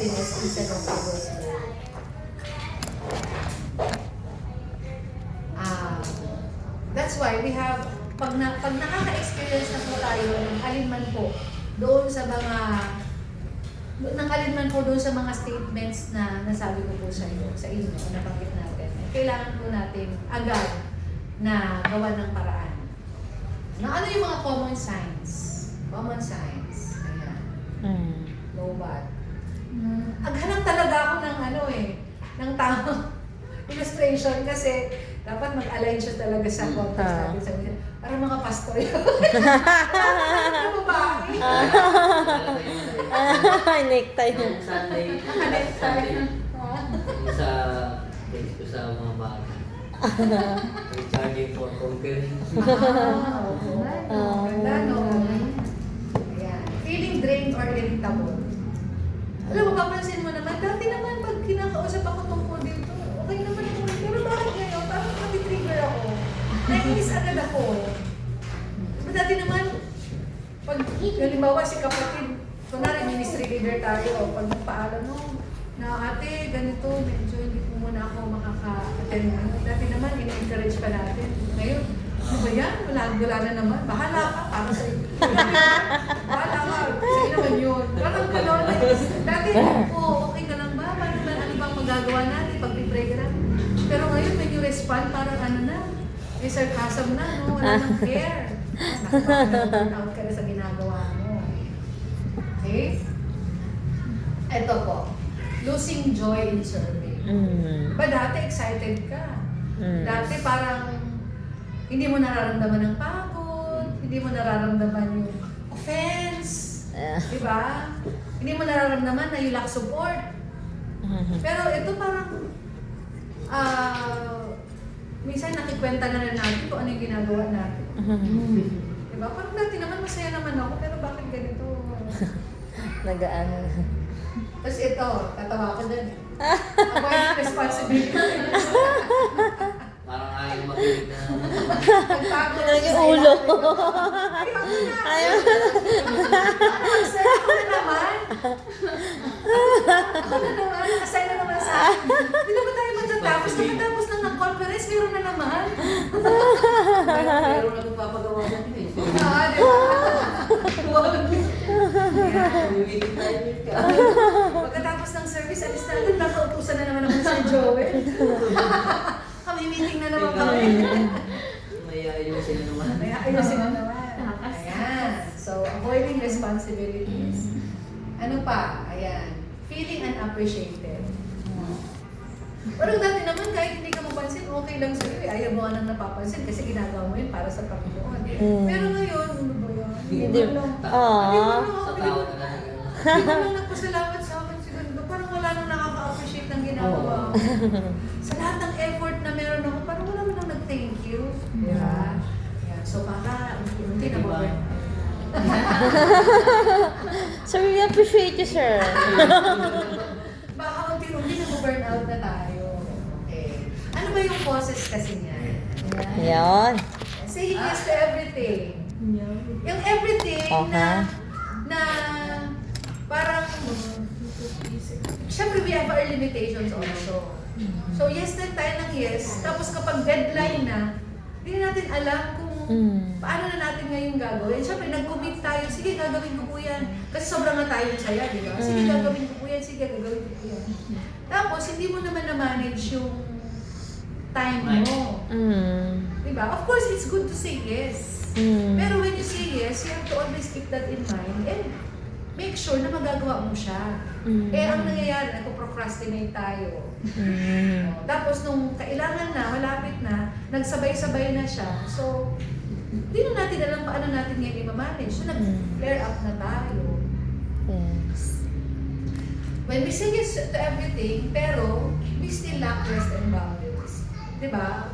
emptiness instead of overflow. That's why we have, pag nakaka-experience na po tayo ng alinman po doon sa mga statements na nasabi ko po sa inyo, nabanggit natin. Kailangan po natin agad na gawa ng paraan. Ano yung mga common signs? Common signs. Ayan. Lobat. Aghanap talaga ako ng tamang illustration kasi dapat mag-align siya talaga sa context natin. Para mga pastor yun. Ano babae? Necktie. Yung Sunday. Naka-necktie. Sa mga bata. Recharging for conquering. Ganda, no? Ayan. Feeling drained or irritable. Alam mo, papansin mo naman, dati naman pag kinakausap ako tungkol dito, okay naman ako. Pero bakit ngayon? Parang mati-trigger ako. Nainis agad ako. Dati naman, pag halimbawa si kapatid, kunwari ministry leader tayo, pag nagpaalam mo, na ate, ganito, medyo hindi po muna ako makaka-attend. Dati naman, in-encourage pa natin. Ngayon, ano ba yan? Wala na naman. Bahala ka, para sa iyo. Bahala ka, sa'yo naman yun. Parang gano'n. Dati, okay ka lang ba? Paano ba, ano bang magagawa natin pag pipray ka na? Pero ngayon, when you respond, parang may sarcasm na, no? Wala nang care. Nakapag-out ka na sa ginagawa mo. Okay? Ito po. Losing joy in serving. Diba dati excited ka? Dati parang hindi mo nararamdaman ng pagod, hindi mo nararamdaman yung offense, diba? Hindi mo nararamdaman na you lack support. Pero ito parang minsan nakikwenta na rin natin kung ano yung ginagawa natin. Diba? Parang dati naman masaya naman ako, pero bakit ganito? Nagaan. Tapos ito, tatawa ko dun. Avoiding responsibilities. Parang ayaw makinig na. Nagpagod Yung ulo. Ayaw na. Ako na naman. Assign na naman sa akin. Hindi na ba tayo matatapos? Nakatapos lang ng conference, meron na naman. Pero nagpapagawa na yun eh. Pagkatapos ng service, alis natin, nakautusan na naman ako sa Joel. Kami meeting na naman kami. May ayusin na naman. May ayusin na naman. Ayan. So, avoiding responsibilities. Ano pa? Ayan. Feeling unappreciated. Pero dati naman, kahit hindi ka mapansin, okay lang sa'yo eh. Ayaw mo nga nang napapansin kasi ginagawa mo yun para sa Panginoon. Pero ngayon, ano ba yan? Hindi mo lang. Sa tao na lang. Hindi mo lang nagpasalamat sa akin siguro. Parang wala nang nakaka-appreciate ng ginagawa mo. Sa lahat ng effort na meron ako, parang wala mo nang nag-thank you. Diba? Yan. So, baka, hindi na mo. Sir, we appreciate you, sir. Baka unti-unti na-burn out na tayo. Okay. Ano ba yung causes kasi niya? Yan. Saying yes to everything. Yung everything na parang, syempre we have our limitations also. So yes na tayo ng yes, tapos kapag deadline na, hindi natin alam kung paano na natin ngayon gagawin. Syempre nag-commit tayo, sige gagawin ko po yan. Kasi sobrang nga tayong saya, di ba? Sige gagawin ko po yan, sige gagawin ko po yan. Tapos hindi mo naman na-manage yung time mo. Diba? Of course, it's good to say yes. Pero when you say yes, you have to always keep that in mind and make sure na magagawa mo siya. Eh, ang nangyayari, nagpo-procrastinate tayo. Tapos nung kailangan na, malapit na, nagsabay-sabay na siya. So, hindi na natin alam paano natin yan i-manage. So, nag-flare up na tayo. Yes. When we say yes to everything, pero we still lack rest and boundaries. Diba?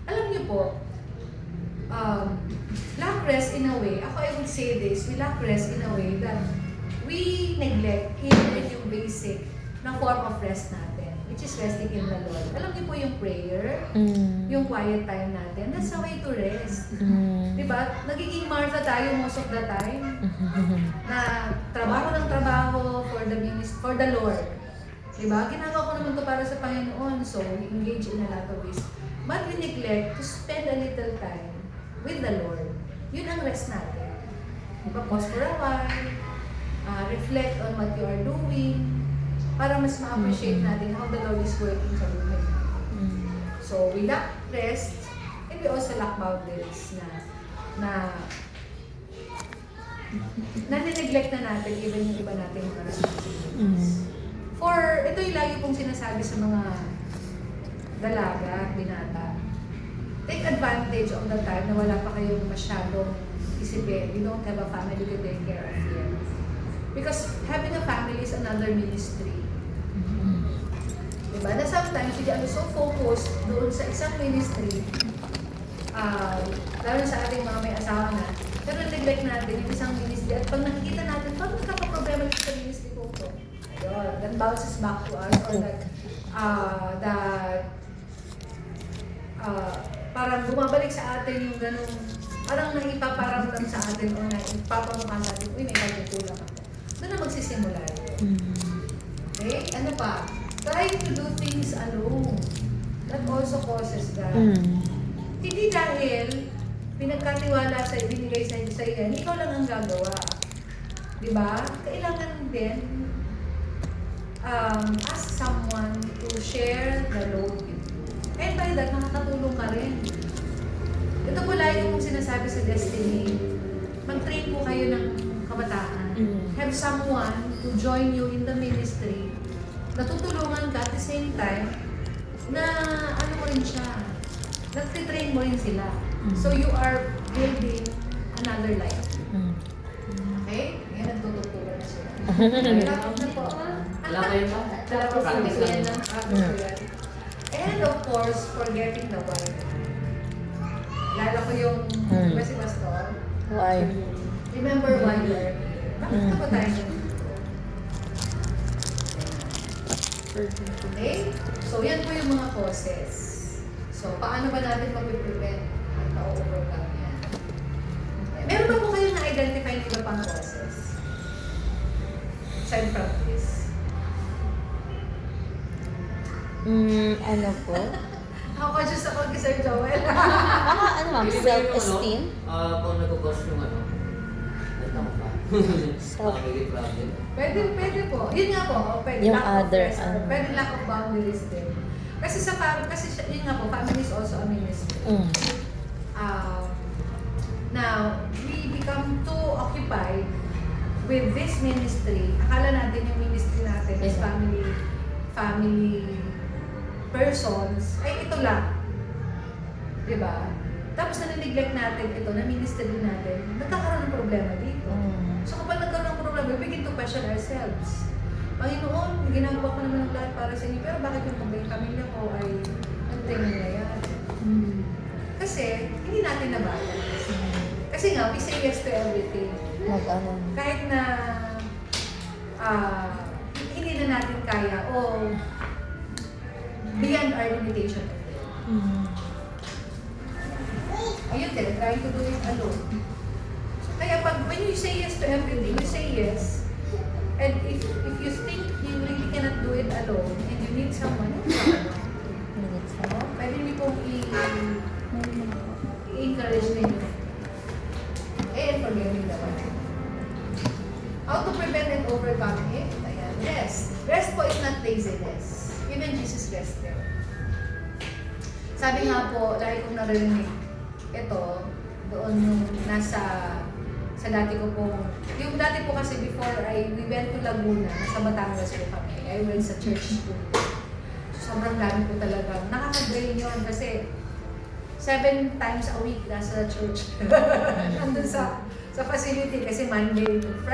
Alam niyo po, lack rest in a way, ako I would say this, we lack rest in a way that we neglect even yung basic na form of rest natin, which is resting in the Lord. Alam niyo po yung prayer, yung quiet time natin, that's a way to rest. Diba? Nagiging Martha tayo most of the time, na trabaho ng trabaho, for the Lord. Diba? Ginagawa ko naman to para sa Panginoon, so we engage in a lot of this. But we neglect to spend a little time with the Lord. Yun ang rest natin. Diba? Pause for a while, reflect on what you are doing, para mas ma-appreciate natin how the Lord is working sa buhay natin. So we lack rest, and we also lack boundaries na nanineglect na natin even yung iba natin mga responsibilities. Ito yung lagi kong sinasabi sa mga dalaga, binata. Take advantage of the time na wala pa kayong masyadong isipin. You don't have a family to take care of yet. Because having a family is another ministry. Diba? Na sometimes, we are so focused doon sa isang ministry, lalo sa ating mga may asawa na, pero neglect natin yung isang ministry. At pag nakikita natin, pag nagkakaproblema dito sa ministry ko ito, ayun, that bounces back to us, or parang bumabalik sa atin yung ganun, parang naipaparamdam sa atin o naipapamukha sa atin, uy, may pagkukulang ako. Doon na magsisimula yun. Okay? Ano pa? Try to do things alone. That also causes that. Hindi dahil pinagkatiwala sa binigay sa iyo, ikaw lang ang gagawa. Diba? Kailangan din ask someone to share the load with you. And by that, makakatulong ka rin. Ito po lagi kong sinasabi sa Destiny, mag-train po kayo ng kabataan. Have someone to join you in the ministry. Natutulungan ka at the same time na ano mo rin siya, nag-train mo rin sila. So you are building another life. Okay? Ngayon nagtutulungan na sila. Malapit na po. Wala kayo ba? Wala po sila. And of course, forgetting the wife. Lala ko yung, ba si Pastor? Why? Remember why you are here. Bakit na ba tayo dito? Okay? So, yan po yung mga causes. So, paano ba natin mag-prevent at ma-overcome yan? Meron ba po kayong na-identify ng iba pang causes? Aside from this? Ano po? Ako conscious ako kay Sir Joel. Ano ma'am? Self-esteem? Kung nag-cause yung ano, ano pa? Family problem. Pwede po. Yun nga po. Pwede. Yung Lack of other, rest, or pwede lack of boundaries din. Kasi yun nga po, family is also a ministry. Now, we become too occupied with this ministry. Akala natin yung ministry natin is family persons, ay ito lang. Diba? Tapos na-neglect natin ito, na ministry natin, nagkakaroon ng problema dito. So kapag nagkaroon ng problema, we begin to question ourselves. Panginoon, ginagawa ko naman ang lahat para sa inyo, pero bakit yung pamilya ko ay anting nangyayari? Kasi, hindi natin nabalance. Kasi nga, we say yes to everything. Kahit na hindi na natin kaya o beyond our limitation. Ayun din, trying to do it alone. Kaya when you say yes to everything, you say yes. And if you think you really cannot do it alone and you need someone, pwede niyo pong i-encourage ninyo. And forgetting the one. How to prevent and overcome it? Ayan, rest. Rest po is not laziness. Even Jesus rested. Sabi nga po, lagi kong narinig ito, doon yung sa dati ko pong, yung dati po kasi before we went to Laguna, nasa Batangas po kami, I went sa church school. Sobrang dami po talaga. Nakaka-drain yun kasi 7 times a week nasa church. Nandun sa facility kasi Monday to Friday.